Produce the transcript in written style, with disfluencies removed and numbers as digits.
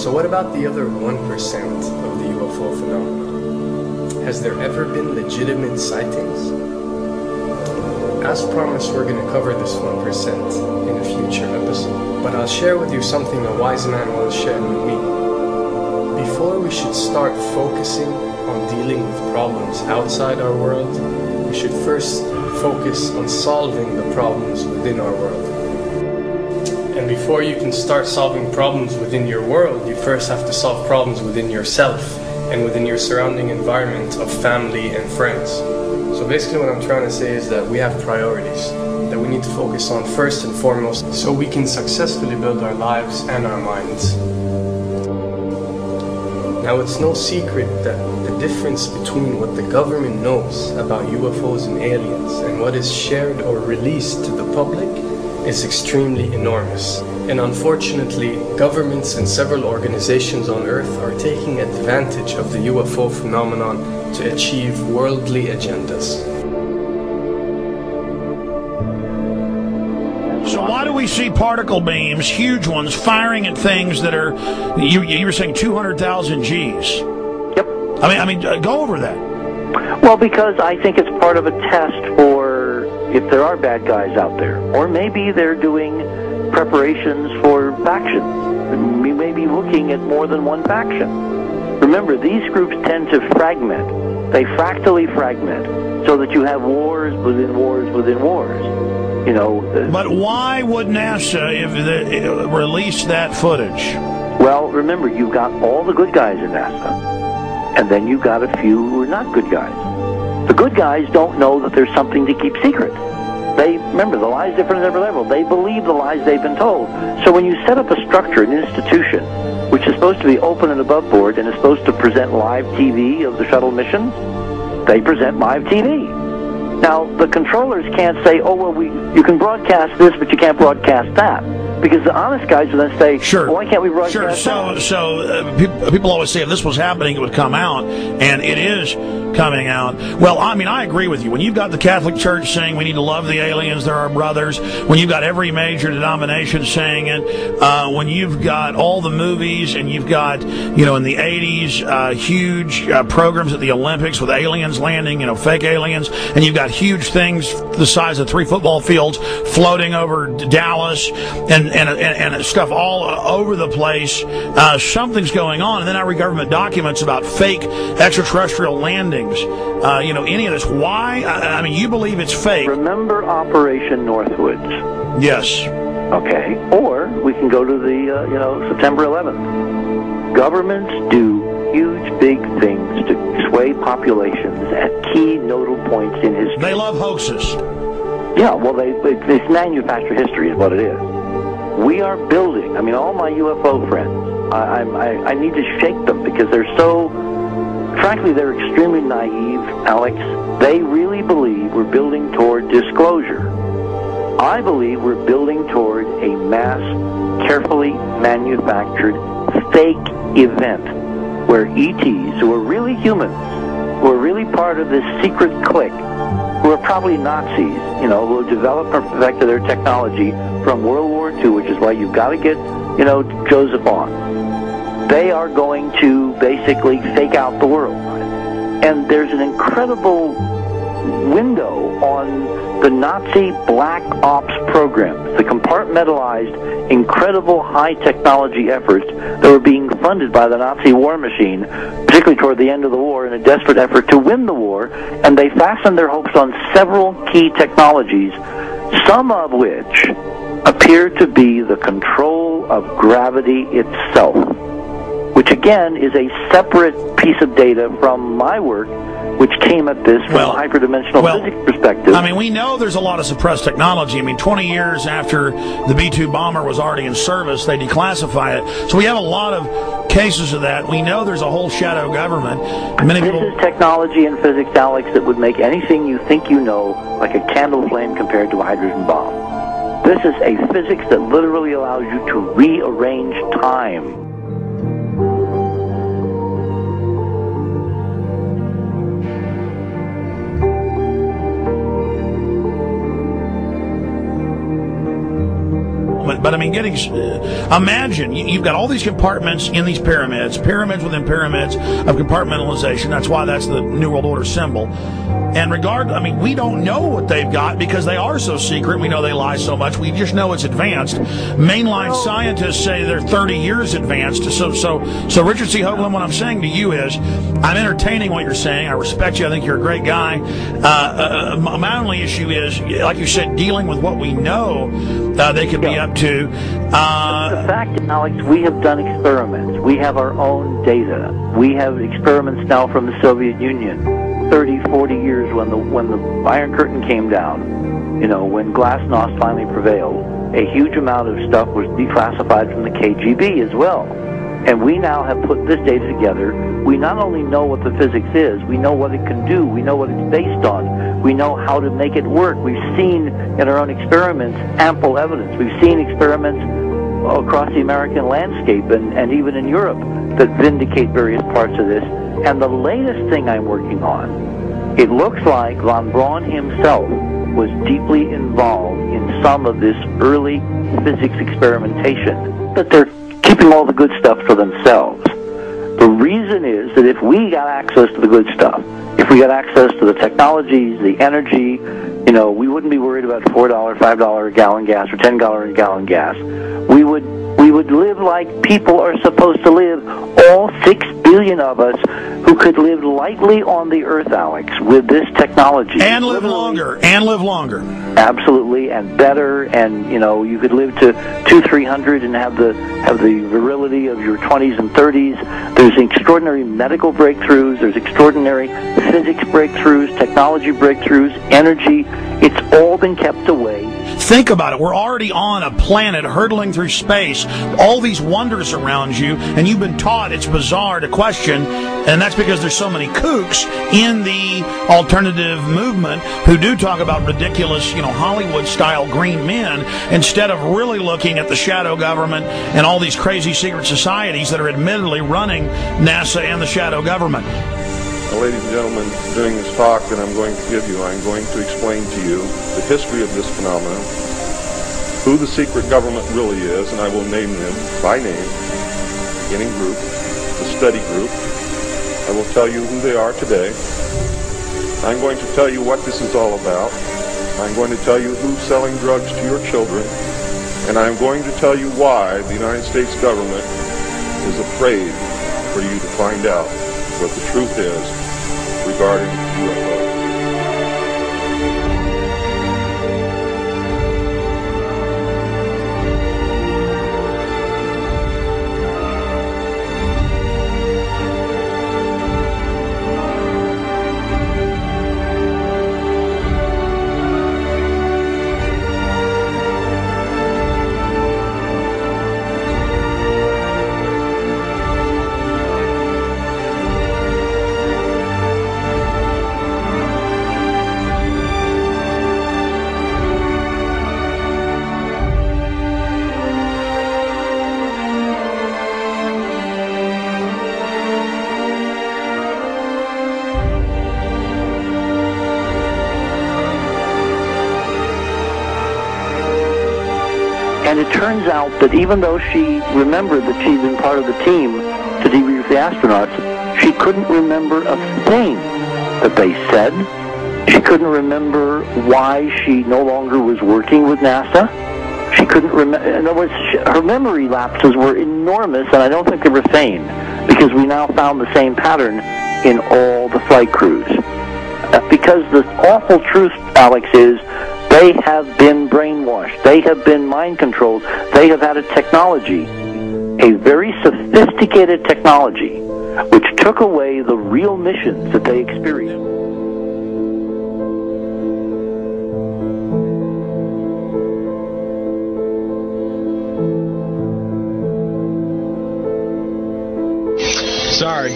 So what about the other 1% of the UFO phenomenon? Has there ever been legitimate sightings? As promised, we're going to cover this 1% in a future episode. But I'll share with you something a wise man once shared with me. Before we should start focusing on dealing with problems outside our world, we should first focus on solving the problems within our world. And before you can start solving problems within your world, you first have to solve problems within yourself and within your surrounding environment of family and friends. So basically what I'm trying to say is that we have priorities that we need to focus on first and foremost so we can successfully build our lives and our minds. Now, it's no secret that the difference between what the government knows about UFOs and aliens and what is shared or released to the public is extremely enormous. And unfortunately, governments and several organizations on Earth are taking advantage of the UFO phenomenon to achieve worldly agendas. So why do we see particle beams, huge ones, firing at things that are, you were saying 200,000 Gs? Yep. I mean, go over that. Well, because I think it's part of a test for if there are bad guys out there. Or maybe they're doing preparations for factions. We may be looking at more than one faction. Remember, these groups tend to fragment. They fractally fragment so that you have wars within wars within wars. You know, but why would NASA release that footage? Well, remember, you've got all the good guys in NASA, and then you've got a few who are not good guys. The good guys don't know that there's something to keep secret. Remember, the lie's different at every level. They believe the lies they've been told. So when you set up a structure, an institution, which is supposed to be open and above board and is supposed to present live TV of the shuttle missions, they present live TV. Now, the controllers can't say, oh, well, you can broadcast this, but you can't broadcast that. Because the honest guys will then say, sure. Well, why can't we broadcast that? So people always say if this was happening, it would come out, and it is coming out. Well, I mean, I agree with you. When you've got the Catholic Church saying we need to love the aliens, they're our brothers, when you've got every major denomination saying it, when you've got all the movies, and you've got, in the 80s, huge programs at the Olympics with aliens landing, fake aliens, and you've got huge things the size of 3 football fields floating over Dallas, and stuff all over the place. Something's going on. And then I read government documents about fake extraterrestrial landings. Any of this. Why? I mean, you believe it's fake. Remember Operation Northwoods? Yes. Okay. Or we can go to the, September 11th. Governments do huge, big things to sway populations at key nodal points in history. They love hoaxes. Yeah, well, they manufacture history is what it is. We are building, all my UFO friends, I need to shake them because they're so, frankly, they're extremely naive, Alex. They really believe we're building toward disclosure. I believe we're building toward a mass, carefully manufactured, fake event where ETs, who are really humans, who are really part of this secret clique, who are probably Nazis, who have developed and perfected their technology from World War II, which is why you've got to get, Joseph on. They are going to basically fake out the world. And there's an incredible window on the Nazi black ops programs, the compartmentalized, incredible high technology efforts that were being funded by the Nazi war machine, particularly toward the end of the war, in a desperate effort to win the war, and they fastened their hopes on several key technologies, some of which appear to be the control of gravity itself, which again is a separate piece of data from my work, which came at this from a hyperdimensional physics perspective. I mean, we know there's a lot of suppressed technology. 20 years after the B-2 bomber was already in service, they declassify it. So we have a lot of cases of that. We know there's a whole shadow government. This is technology and physics, Alex, that would make anything you think you know like a candle flame compared to a hydrogen bomb. This is a physics that literally allows you to rearrange time. But I mean, imagine you've got all these compartments in these pyramids, pyramids within pyramids of compartmentalization. That's why that's the New World Order symbol. And I mean, we don't know what they've got because they are so secret. We know they lie so much. We just know it's advanced. Mainline scientists say they're 30 years advanced. So Richard C. Hoagland, what I'm saying to you is, I'm entertaining what you're saying. I respect you. I think you're a great guy. My only issue is, like you said, dealing with what we know they could be up to. The fact, Alex, we have done experiments. We have our own data. We have experiments now from the Soviet Union. 30, 40 years when the Iron Curtain came down, when glasnost finally prevailed, a huge amount of stuff was declassified from the KGB as well. And we now have put this data together. We not only know what the physics is, we know what it can do, we know what it's based on, we know how to make it work. We've seen in our own experiments ample evidence. We've seen experiments across the American landscape and even in Europe that vindicate various parts of this. And the latest thing I'm working on, it looks like von Braun himself was deeply involved in some of this early physics experimentation, but they're keeping all the good stuff for themselves. The reason is that if we got access to the good stuff, if we got access to the technologies, the energy, we wouldn't be worried about $4, $5 a gallon gas or $10 a gallon gas. We would live like people are supposed to live, all 6 billion of us who could live lightly on the earth, Alex, with this technology. And live longer. Absolutely, and better, and you could live to 200-300 and have the virility of your 20s and 30s. There's extraordinary medical breakthroughs, there's extraordinary physics breakthroughs, technology breakthroughs, energy. It's all been kept away. Think about it. We're already on a planet hurtling through space, all these wonders around you, and you've been taught it's bizarre to question, and that's because there's so many kooks in the alternative movement who do talk about ridiculous, Hollywood-style green men, instead of really looking at the shadow government and all these crazy secret societies that are admittedly running NASA and the shadow government. Now, ladies and gentlemen, during this talk that I'm going to give you, I'm going to explain to you the history of this phenomenon, who the secret government really is, and I will name them by name, beginning group, the study group. I will tell you who they are today. I'm going to tell you what this is all about. I'm going to tell you who's selling drugs to your children, and I'm going to tell you why the United States government is afraid for you to find out what the truth is regarding UFOs. And it turns out that even though she remembered that she'd been part of the team to debrief the astronauts, she couldn't remember a thing that they said. She couldn't remember why she no longer was working with NASA. She couldn't remember. In other words, her memory lapses were enormous, and I don't think they were feigned, because we now found the same pattern in all the flight crews. Because the awful truth, Alex, is they have been brainwashed. They have been mind controlled. They have had a technology, a very sophisticated technology, which took away the real missions that they experienced. Sorry.